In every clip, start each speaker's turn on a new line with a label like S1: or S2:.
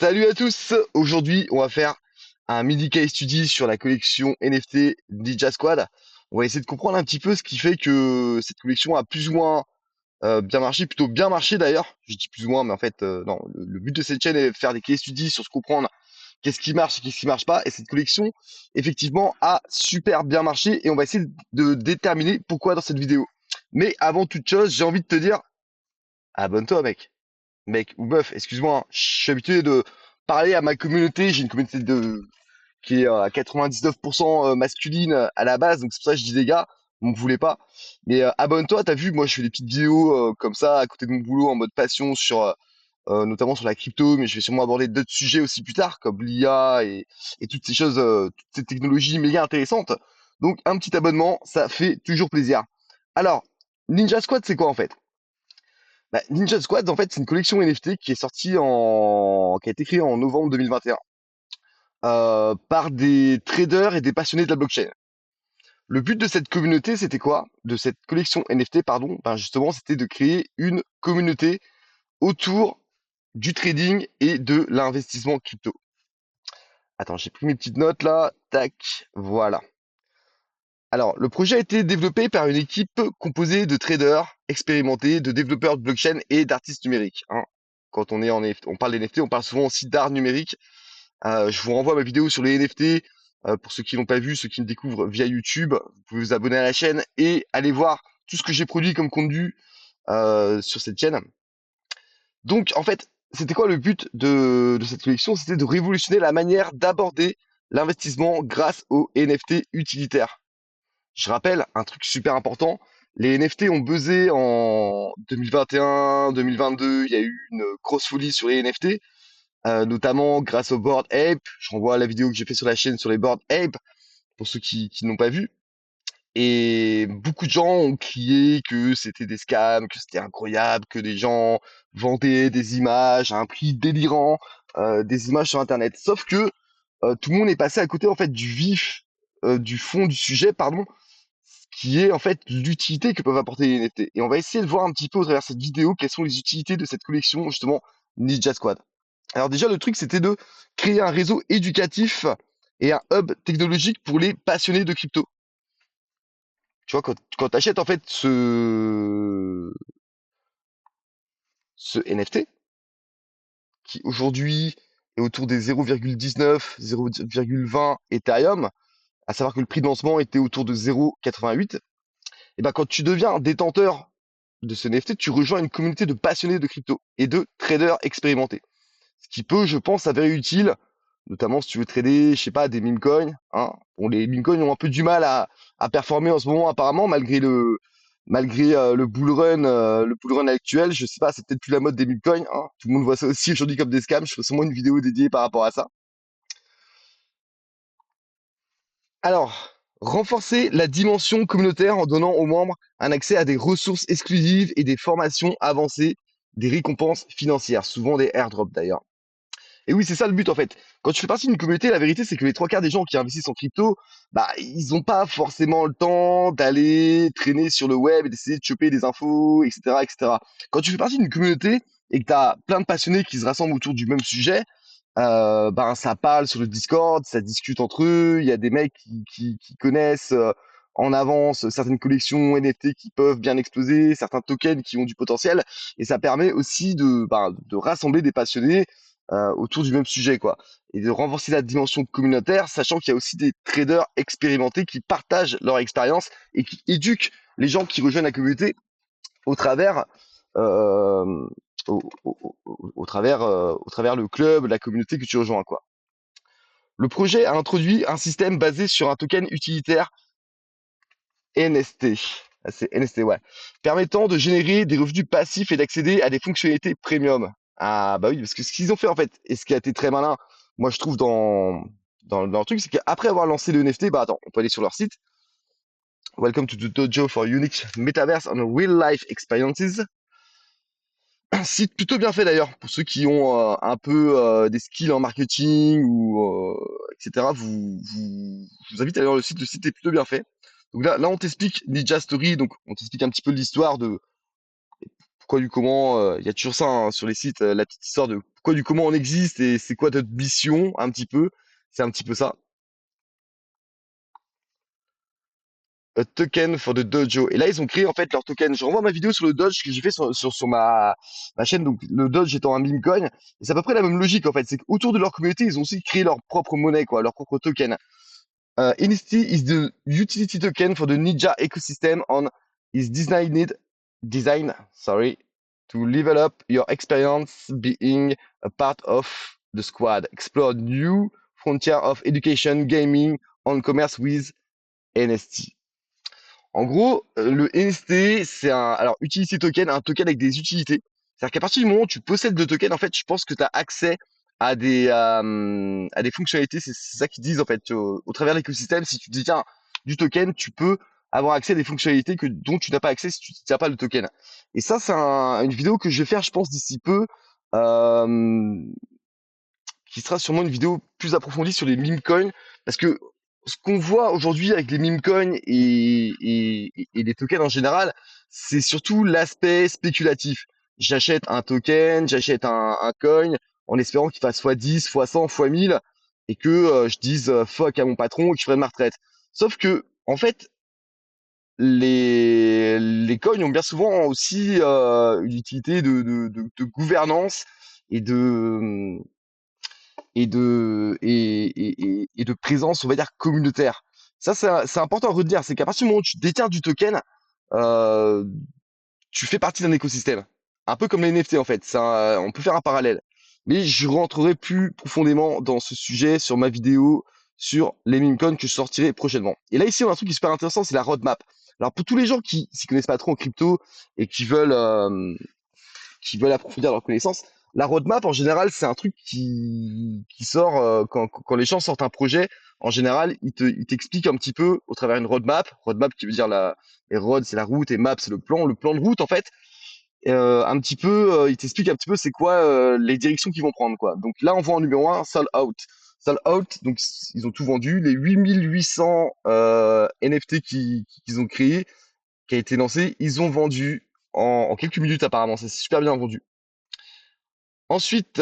S1: Salut à tous! Aujourd'hui, on va faire un mini case study sur la collection NFT Ninja Squad. On va essayer de comprendre un petit peu ce qui fait que cette collection a plus ou moins bien marché, plutôt bien marché d'ailleurs. Je dis plus ou moins, mais en fait, non. Le but de cette chaîne est de faire des case studies sur ce comprendre qu'est-ce qui marche et qu'est-ce qui marche pas. Et cette collection, effectivement, a super bien marché et on va essayer de déterminer pourquoi dans cette vidéo. Mais avant toute chose, j'ai envie de te dire, abonne-toi, mec. Mec ou meuf, excuse-moi, hein, je suis habitué de parler à ma communauté. J'ai une communauté qui est à 99% masculine à la base, donc c'est pour ça que je dis les gars, vous me voulez pas. Mais abonne-toi, t'as vu, moi je fais des petites vidéos comme ça à côté de mon boulot en mode passion sur notamment sur la crypto, mais je vais sûrement aborder d'autres sujets aussi plus tard, comme l'IA et toutes ces choses, toutes ces technologies méga intéressantes. Donc un petit abonnement, ça fait toujours plaisir. Alors, Ninja Squad, c'est quoi en fait? Bah, Ninja Squad, en fait, c'est une collection NFT qui a été créée en novembre 2021 par des traders et des passionnés de la blockchain. Le but de cette communauté, c'était quoi? De cette collection NFT, pardon, ben justement, c'était de créer une communauté autour du trading et de l'investissement crypto. Attends, j'ai pris mes petites notes là. Tac, voilà. Alors, le projet a été développé par une équipe composée de traders expérimentés, de développeurs de blockchain et d'artistes numériques, hein. Quand on est en NFT, on parle d'NFT, on parle souvent aussi d'art numérique. Je vous renvoie à ma vidéo sur les NFT. Pour ceux qui l'ont pas vu, ceux qui me découvrent via YouTube, vous pouvez vous abonner à la chaîne et aller voir tout ce que j'ai produit comme contenu sur cette chaîne. Donc, en fait, c'était quoi le but de cette collection? C'était de révolutionner la manière d'aborder l'investissement grâce aux NFT utilitaires. Je rappelle un truc super important, les NFT ont buzzé en 2021, 2022, il y a eu une grosse folie sur les NFT, notamment grâce au Bored Ape. Je renvoie à la vidéo que j'ai fait sur la chaîne sur les Bored Ape, pour ceux qui n'ont pas vu. Et beaucoup de gens ont crié que c'était des scams, que c'était incroyable, que des gens vendaient des images à un prix délirant, des images sur Internet. Sauf que tout le monde est passé à côté en fait du fond du sujet, pardon, qui est en fait l'utilité que peuvent apporter les NFT. Et on va essayer de voir un petit peu au travers de cette vidéo quelles sont les utilités de cette collection, justement, Ninja Squad. Alors déjà, le truc, c'était de créer un réseau éducatif et un hub technologique pour les passionnés de crypto. Tu vois, quand tu achètes en fait ce NFT, qui aujourd'hui est autour des 0,19, 0,20 Ethereum, à savoir que le prix de lancement était autour de 0,88, et ben quand tu deviens détenteur de ce NFT, tu rejoins une communauté de passionnés de crypto et de traders expérimentés. Ce qui peut, je pense, s'avérer utile, notamment si tu veux trader, je sais pas, des meme coins, hein. Bon, les meme coins ont un peu du mal à performer en ce moment, apparemment, malgré le bull run actuel. Je sais pas, c'est peut-être plus la mode des meme coins, hein. Tout le monde voit ça aussi aujourd'hui comme des scams. Je ferai sûrement une vidéo dédiée par rapport à ça. Alors, renforcer la dimension communautaire en donnant aux membres un accès à des ressources exclusives et des formations avancées, des récompenses financières, souvent des airdrops d'ailleurs. Et oui, c'est ça le but en fait. Quand tu fais partie d'une communauté, la vérité c'est que les trois quarts des gens qui investissent en crypto, bah ils n'ont pas forcément le temps d'aller traîner sur le web et d'essayer de choper des infos, etc., etc. Quand tu fais partie d'une communauté et que tu as plein de passionnés qui se rassemblent autour du même sujet, ben ça parle sur le Discord, ça discute entre eux. Il y a des mecs qui connaissent en avance certaines collections NFT qui peuvent bien exploser, certains tokens qui ont du potentiel, et ça permet aussi de rassembler des passionnés autour du même sujet, quoi, et de renforcer la dimension communautaire, sachant qu'il y a aussi des traders expérimentés qui partagent leur expérience et qui éduquent les gens qui rejoignent la communauté au travers euh, au travers le club, la communauté que tu rejoins, quoi. Le projet a introduit un système basé sur un token utilitaire NST. Ah, c'est NST, ouais. Permettant de générer des revenus passifs et d'accéder à des fonctionnalités premium. Ah, bah oui, parce que ce qu'ils ont fait, en fait, et ce qui a été très malin, moi, je trouve, dans le truc, c'est qu'après avoir lancé le NFT, bah attends, on peut aller sur leur site. Welcome to the dojo for unique metaverse and real life experiences. Un site plutôt bien fait d'ailleurs, pour ceux qui ont un peu des skills en marketing ou etc. Je vous invite à aller voir le site est plutôt bien fait. Donc là on t'explique Ninja Story, donc on t'explique un petit peu l'histoire de pourquoi du comment. Il y a toujours ça hein, sur les sites, la petite histoire de pourquoi du comment on existe et c'est quoi notre mission, un petit peu. C'est un petit peu ça. A token for the dojo. Et là, ils ont créé en fait leur token. Je renvoie ma vidéo sur le Doge que j'ai fait sur ma chaîne. Donc, le Doge étant un meme coin. Et c'est à peu près la même logique en fait. C'est qu'autour de leur communauté, ils ont aussi créé leur propre monnaie, quoi, leur propre token. NFT is the utility token for the Ninja ecosystem on is designed, to level up your experience being a part of the squad. Explore new frontier of education, gaming, and commerce with NFT. En gros, le NFT, c'est alors, utility token, un token avec des utilités. C'est-à-dire qu'à partir du moment où tu possèdes le token, en fait, je pense que tu as accès à des fonctionnalités. C'est ça qu'ils disent, en fait, au travers de l'écosystème. Si tu détiens du token, tu peux avoir accès à des fonctionnalités dont tu n'as pas accès si tu ne détiens pas le token. Et ça, c'est une vidéo que je vais faire, je pense, d'ici peu. Euh, qui sera sûrement une vidéo plus approfondie sur les meme coins, parce que ce qu'on voit aujourd'hui avec les meme coins et les tokens en général, c'est surtout l'aspect spéculatif. J'achète un token, j'achète un coin, en espérant qu'il fasse x10, x100, x1000, et que je dise fuck à mon patron et que je prenne ma retraite. Sauf que, en fait, les coins ont bien souvent aussi une utilité de gouvernance et de présence, on va dire, communautaire. Ça, c'est important à retenir, c'est qu'à partir du moment où tu détiens du token, euh, tu fais partie d'un écosystème. Un peu comme les NFT, en fait. On peut faire un parallèle. Mais je rentrerai plus profondément dans ce sujet sur ma vidéo sur les meme coins que je sortirai prochainement. Et là, ici, on a un truc qui est super intéressant, c'est la roadmap. Alors, pour tous les gens qui s'y connaissent pas trop en crypto et qui veulent approfondir leurs connaissances. La roadmap, en général, c'est un truc qui sort quand les gens sortent un projet. En général, ils t'expliquent un petit peu au travers une roadmap. Roadmap qui veut dire les road, c'est la route et map, c'est le plan. Le plan de route, en fait, un petit peu, ils t'expliquent un petit peu c'est quoi les directions qu'ils vont prendre, quoi. Donc là, on voit en numéro un, Sold Out. Sold Out, donc ils ont tout vendu. Les 8800 NFT qu'ils ont créés, qui a été lancé, ils ont vendu en quelques minutes apparemment. C'est super bien vendu. Ensuite,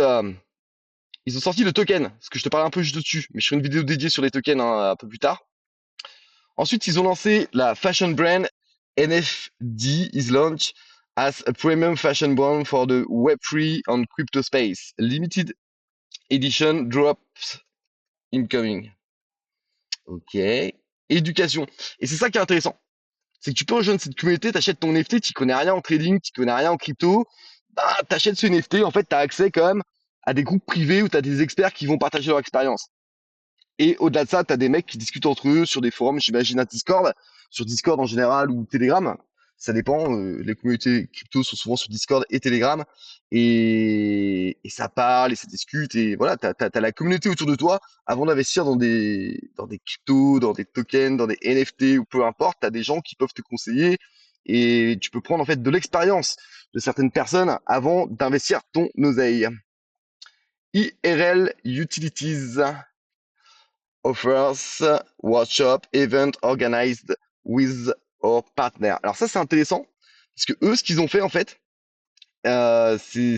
S1: ils ont sorti le token, parce que je te parle un peu juste dessus, mais je ferai une vidéo dédiée sur les tokens hein, un peu plus tard. Ensuite, ils ont lancé la fashion brand NFD is launched as a premium fashion brand for the Web3 and crypto space. Limited edition drops incoming. Ok. Éducation. Et c'est ça qui est intéressant. C'est que tu peux rejoindre cette communauté, t'achètes ton NFT, tu connais rien en trading, tu connais rien en crypto, bah, t'achètes ce NFT, en fait, t'as accès quand même à des groupes privés où t'as des experts qui vont partager leur expérience. Et au-delà de ça, t'as des mecs qui discutent entre eux sur des forums, j'imagine à Discord, sur Discord en général ou Telegram. Ça dépend. Les communautés crypto sont souvent sur Discord et Telegram. Et ça parle et ça discute. Et voilà, t'as la communauté autour de toi. Avant d'investir dans des cryptos, dans des tokens, dans des NFT ou peu importe, t'as des gens qui peuvent te conseiller. Et tu peux prendre en fait de l'expérience de certaines personnes avant d'investir ton oseille. IRL Utilities offers workshop event organized with our partner. Alors ça c'est intéressant parce que eux ce qu'ils ont fait en fait c'est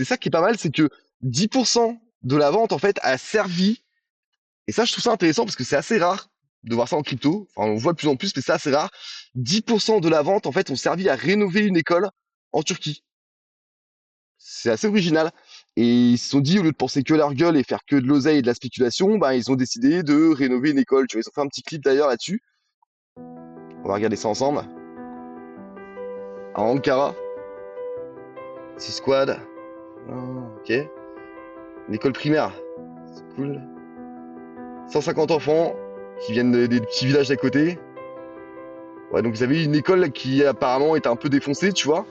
S1: ça qui est pas mal, c'est que 10% de la vente en fait a servi, et ça je trouve ça intéressant parce que c'est assez rare de voir ça en crypto, enfin on le voit de plus en plus mais c'est assez rare. 10% de la vente en fait ont servi à rénover une école en Turquie. C'est assez original. Et ils se sont dit, au lieu de penser que à leur gueule et faire que de l'oseille et de la spéculation, bah, ils ont décidé de rénover une école. Tu vois, ils ont fait un petit clip d'ailleurs là-dessus. On va regarder ça ensemble. À Ankara. 6 squad. Ok. Une école primaire. C'est cool. 150 enfants qui viennent des petits villages d'à côté. Ouais, donc vous avez une école qui apparemment était un peu défoncée, tu vois.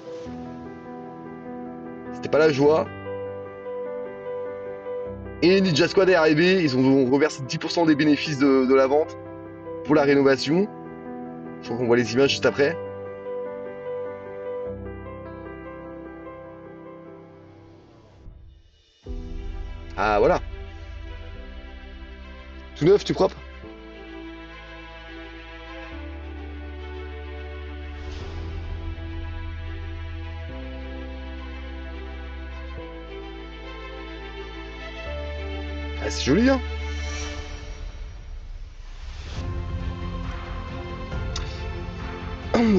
S1: C'était pas la joie. Et Ninja Squad est arrivé, ils ont reversé 10% des bénéfices de la vente pour la rénovation. Je crois qu'on voit les images juste après. Ah voilà, tout neuf, tout propre. Ah, c'est joli, hein?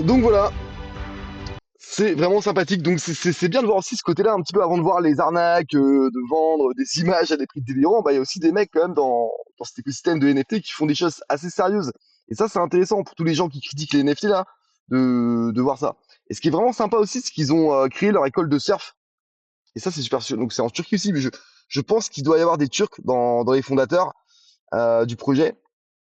S1: Donc voilà, c'est vraiment sympathique. Donc c'est bien de voir aussi ce côté-là un petit peu avant de voir les arnaques, de vendre des images à des prix délirants. Bah, il y a aussi des mecs quand même dans cet écosystème de NFT qui font des choses assez sérieuses. Et ça, c'est intéressant pour tous les gens qui critiquent les NFT là, de voir ça. Et ce qui est vraiment sympa aussi, c'est qu'ils ont créé leur école de surf. Et ça, c'est super. Donc c'est en Turquie aussi, mais je pense qu'il doit y avoir des Turcs dans les fondateurs du projet.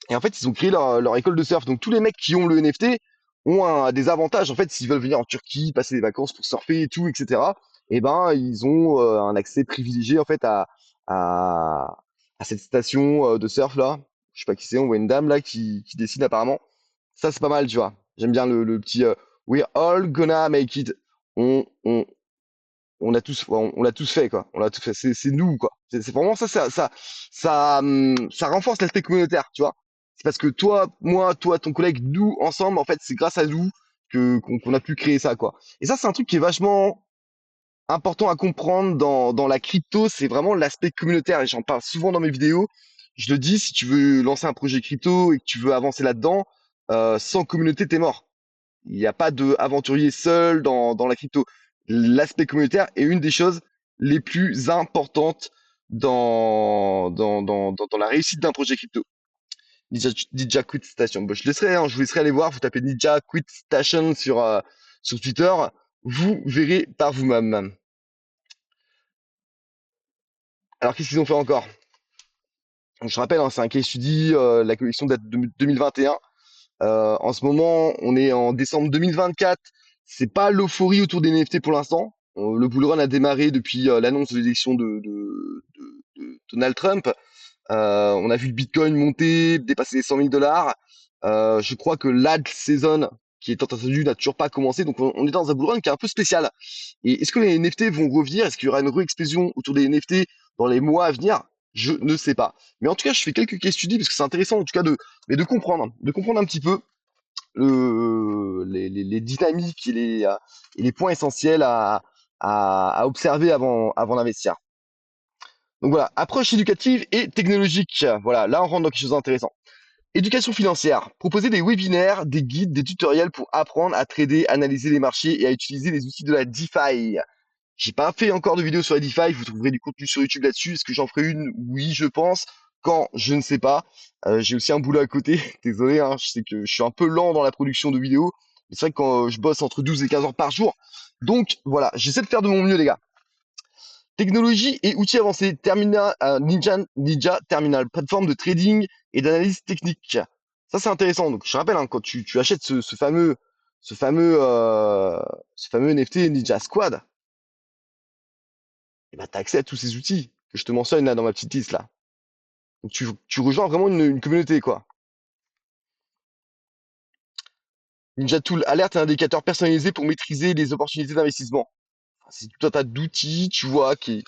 S1: Et en fait, ils ont créé leur école de surf. Donc tous les mecs qui ont le NFT ont des avantages. En fait, s'ils veulent venir en Turquie, passer des vacances pour surfer et tout, etc. Et ben, ils ont un accès privilégié en fait à, à cette station de surf là. Je sais pas qui c'est. On voit une dame là qui dessine apparemment. Ça, c'est pas mal, tu vois. J'aime bien le petit We're all gonna make it. On, on l'a tous fait quoi. On l'a tous fait. C'est nous quoi. C'est vraiment ça renforce l'aspect communautaire, tu vois. C'est parce que toi, moi, toi, ton collègue, nous ensemble, en fait, c'est grâce à nous qu'on a pu créer ça quoi. Et ça, c'est un truc qui est vachement important à comprendre dans la crypto. C'est vraiment l'aspect communautaire. Et j'en parle souvent dans mes vidéos. Je le dis, si tu veux lancer un projet crypto et que tu veux avancer là-dedans, sans communauté, t'es mort. Il n'y a pas de aventurier seul dans la crypto. L'aspect communautaire est une des choses les plus importantes dans la réussite d'un projet crypto. Ninja Quit Station. Bon, je vous laisserai aller voir. Vous tapez Ninja Quit Station sur Twitter. Vous verrez par vous-même. Alors, qu'est-ce qu'ils ont fait encore? Je rappelle, hein, c'est un case study. La collection date de 2021. En ce moment, on est en décembre 2024. C'est pas l'euphorie autour des NFT pour l'instant. Le bull run a démarré depuis l'annonce de l'élection de Donald Trump. On a vu le Bitcoin monter, dépasser les 100 000 dollars. Je crois que l'ad season, qui est attendu, n'a toujours pas commencé. Donc on est dans un bull run qui est un peu spécial. Et est-ce que les NFT vont revenir? Est-ce qu'il y aura une re-explosion autour des NFT dans les mois à venir? Je ne sais pas. Mais en tout cas, je fais quelques case studies parce que c'est intéressant en tout cas de comprendre un petit peu les dynamiques et les points essentiels à observer avant d'investir. Donc voilà, approche éducative et technologique. Voilà, là on rentre dans quelque chose d'intéressant. Éducation financière. Proposer des webinaires, des guides, des tutoriels pour apprendre à trader, analyser les marchés et à utiliser les outils de la DeFi. J'ai pas fait encore de vidéo sur la DeFi, vous trouverez du contenu sur YouTube là-dessus. Est-ce que j'en ferai une? Oui, je pense. Quand? Je ne sais pas. J'ai aussi un boulot à côté. Désolé, hein, je sais que je suis un peu lent dans la production de vidéos. Mais c'est vrai que quand je bosse entre 12 et 15 heures par jour. Donc voilà, j'essaie de faire de mon mieux, les gars. Technologie et outils avancés. Terminal, Ninja Terminal, plateforme de trading et d'analyse technique. Ça, c'est intéressant. Donc, je rappelle, hein, quand tu achètes ce fameux, euh, ce fameux NFT Ninja Squad, et ben, tu as accès à tous ces outils que je te mentionne là dans ma petite liste là. Donc, tu rejoins vraiment une communauté, quoi. Ninja Tool, alerte et indicateur personnalisé pour maîtriser les opportunités d'investissement. C'est tout un tas d'outils, tu vois, qui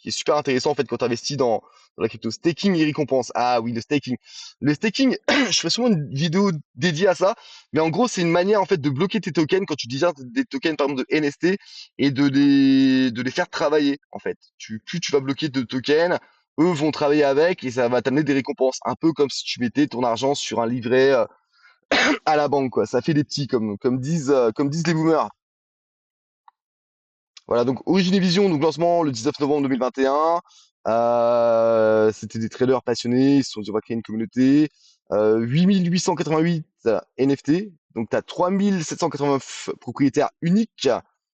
S1: est super intéressant en fait quand tu investis dans la crypto. Staking et récompense. Ah oui, le staking. Le staking, je fais souvent une vidéo dédiée à ça, mais en gros, c'est une manière en fait de bloquer tes tokens quand tu digères des tokens par exemple de NFT et de les faire travailler en fait. Plus tu vas bloquer de tokens, eux vont travailler avec et ça va t'amener des récompenses. Un peu comme si tu mettais ton argent sur un livret à la banque, quoi. Ça fait des petits, comme disent les boomers. Voilà, donc Origin et Vision, donc lancement le 19 novembre 2021. C'était des traders passionnés, ils se sont dit on va créer une communauté. 8888 NFT, donc tu as 3789 propriétaires uniques.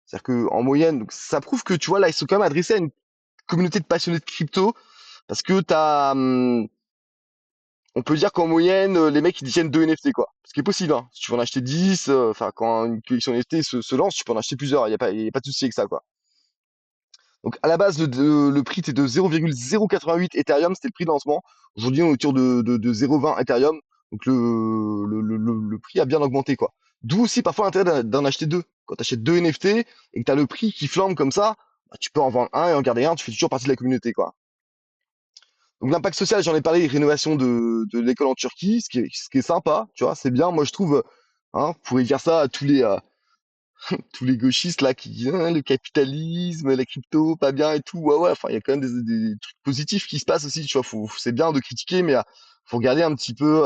S1: C'est-à-dire que en moyenne, donc ça prouve que tu vois là, ils sont quand même adressés à une communauté de passionnés de crypto, parce que on peut dire qu'en moyenne, les mecs ils détiennent 2 NFT quoi. Ce qui est possible, hein. Si tu veux en acheter 10, enfin quand une collection NFT se lance, tu peux en acheter plusieurs, y a pas de souci avec ça quoi. Donc à la base, le prix était de 0,088 Ethereum, c'était le prix de lancement. Aujourd'hui, on est autour de 0,20 Ethereum. Donc le prix a bien augmenté, quoi. D'où aussi parfois l'intérêt d'en acheter deux. Quand tu achètes deux NFT et que tu as le prix qui flambe comme ça, bah, tu peux en vendre un et en garder un, tu fais toujours partie de la communauté, quoi. Donc l'impact social, j'en ai parlé, rénovation de l'école en Turquie, ce qui est sympa, tu vois, c'est bien. Moi, je trouve, hein, vous pourrez dire ça à tous tous les gauchistes là qui disent hein, le capitalisme, la crypto, pas bien et tout. Ouais, ouais, enfin, il y a quand même des trucs positifs qui se passent aussi, tu vois. C'est bien de critiquer, mais faut regarder un petit peu,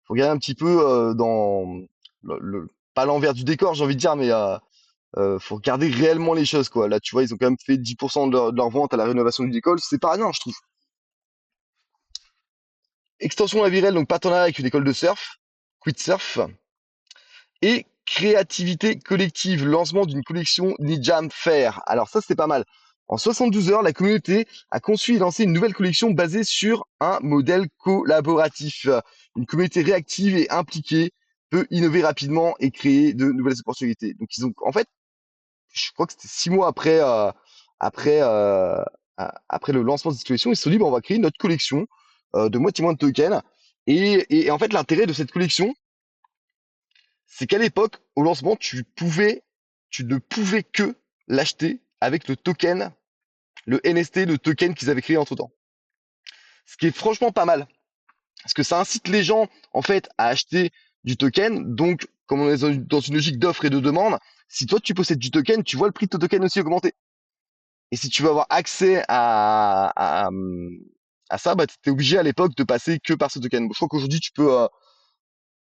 S1: faut regarder un petit peu dans pas l'envers du décor, j'ai envie de dire, mais faut regarder réellement les choses, quoi. Là, tu vois, ils ont quand même fait 10% de leur vente à la rénovation d'une école, c'est pas rien, je trouve. Extension Avirel, donc partenariat avec une école de surf, Quid Surf. Et créativité collective, lancement d'une collection Nijam Fair. Alors ça, c'est pas mal. En 72 heures, la communauté a conçu et lancé une nouvelle collection basée sur un modèle collaboratif. Une communauté réactive et impliquée peut innover rapidement et créer de nouvelles opportunités. Donc ils ont, en fait, je crois que c'était 6 mois après, euh, après le lancement de cette collection, ils se sont dit, bon, on va créer notre collection de moitié moins de tokens. Et en fait, l'intérêt de cette collection, c'est qu'à l'époque, au lancement, tu ne pouvais que l'acheter avec le token, le NFT, le token qu'ils avaient créé entre temps. Ce qui est franchement pas mal. Parce que ça incite les gens, en fait, à acheter du token. Donc, comme on est dans une logique d'offre et de demande, si toi tu possèdes du token, tu vois le prix de ton token aussi augmenter. Et si tu veux avoir accès à ça, bah, tu es obligé à l'époque de passer que par ce token. Bon, je crois qu'aujourd'hui, tu vois,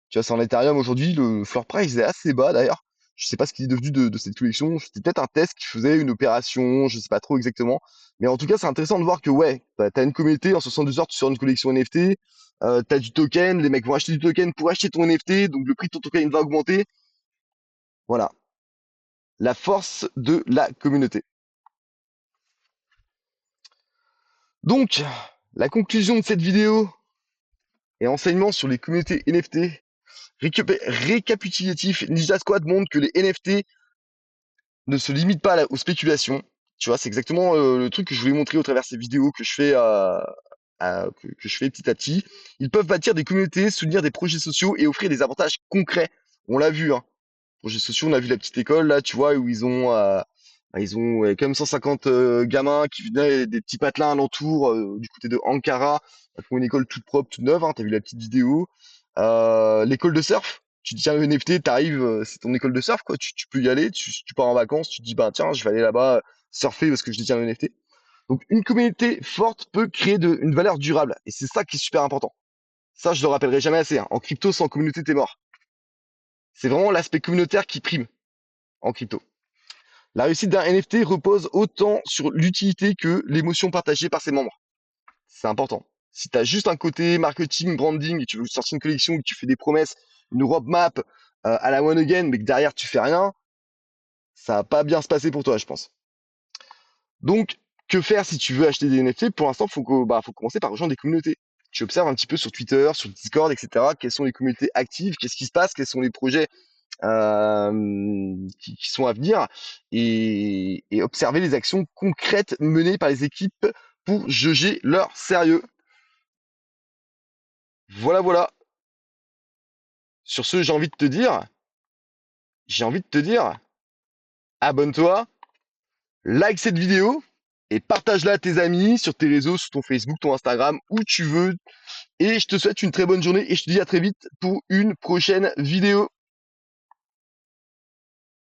S1: c'est en Ethereum aujourd'hui, le floor price est assez bas d'ailleurs. Je sais pas ce qui est devenu de cette collection. C'était peut-être un test qui faisait une opération, je sais pas trop exactement. Mais en tout cas, c'est intéressant de voir que ouais, t'as une communauté, en 72 heures, tu sors une collection NFT, t'as du token, les mecs vont acheter du token pour acheter ton NFT, donc le prix de ton token va augmenter. Voilà, la force de la communauté. Donc, la conclusion de cette vidéo et enseignement sur les communautés NFT, récapitulatif, Ninja Squad montre que les NFT ne se limite pas aux spéculations. Tu vois, c'est exactement le truc que je voulais montrer au travers de ces vidéos que je fais, que je fais petit à petit. Ils peuvent bâtir des communautés, soutenir des projets sociaux et offrir des avantages concrets. On l'a vu, hein. Projets sociaux, on a vu la petite école là, tu vois, où ils ont ouais, quand même 150 gamins qui venaient des petits patelins alentour du côté de Ankara, pour une école toute propre, toute neuve. Hein, t'as vu la petite vidéo. L'école de surf. Tu te tiens le NFT, t'arrives, c'est ton école de surf, quoi. Tu peux y aller, tu pars en vacances, tu te dis, bah tiens, je vais aller là-bas surfer parce que je détiens le NFT. Donc une communauté forte peut créer une valeur durable. Et c'est ça qui est super important. Ça, je le rappellerai jamais assez. Hein. En crypto, sans communauté, t'es mort. C'est vraiment l'aspect communautaire qui prime en crypto. La réussite d'un NFT repose autant sur l'utilité que l'émotion partagée par ses membres. C'est important. Si tu as juste un côté marketing, branding, et tu veux sortir une collection, que tu fais des promesses, une roadmap à la one again, mais que derrière tu fais rien, ça va pas bien se passer pour toi, je pense. Donc, que faire si tu veux acheter des NFT? Pour l'instant, faut commencer par rejoindre des communautés. Tu observes un petit peu sur Twitter, sur Discord, etc. Quelles sont les communautés actives? Qu'est-ce qui se passe? Quels sont les projets qui sont à venir? Et observer les actions concrètes menées par les équipes pour juger leur sérieux. Voilà, voilà. Sur ce, j'ai envie de te dire, abonne-toi, like cette vidéo et partage-la à tes amis sur tes réseaux, sur ton Facebook, ton Instagram, où tu veux. Et je te souhaite une très bonne journée et je te dis à très vite pour une prochaine vidéo.